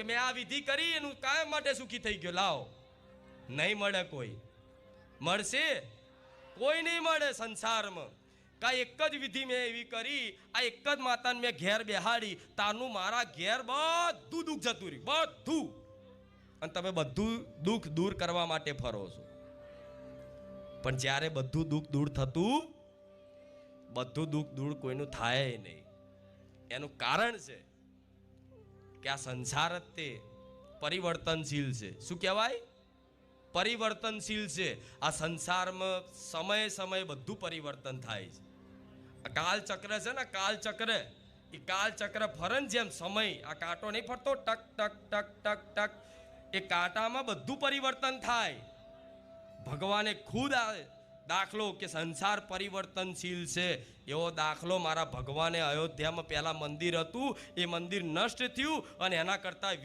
મેં આ વિધિ કરી એનું કાયમ માટે સુખી થઈ ગયો. લાવો, નહીં મળે. કોઈ મળશે? કોઈ નહીં મળે સંસારમાં. કાંઈ એક જ વિધિ મેં એવી કરી, આ એક જ માતાને મેં ઘેર બેહાડી, તારનું મારા ઘેર બધું દુઃખ જતું રહ્યું, બધું. અને તમે બધું દુઃખ દૂર કરવા માટે ફરો છો. પણ જ્યારે બધું દુઃખ દૂર થતું, બધું દુઃખ દૂર કોઈનું થાય નહીં. એનું કારણ છે કે આ સંસાર જ તે પરિવર્તનશીલ છે. શું કહેવાય? પરિવર્તનશીલ છે. આ સંસારમાં સમય સમય બધું પરિવર્તન થાય છે. આ કાલચક્ર છે ને, કાલચક્ર, એ કાલચક્ર ફરે ને જેમ સમય, આ કાંટો નહીં ફરતો ટક ટક ટક ટક ટક, એ કાંટામાં બધું પરિવર્તન થાય. ભગવાને ખુદ આ દાખલો કે સંસાર પરિવર્તનશીલ છે એવો દાખલો મારા ભગવાને અયોધ્યામાં પહેલાં મંદિર હતું, એ મંદિર નષ્ટ થયું અને એના કરતાં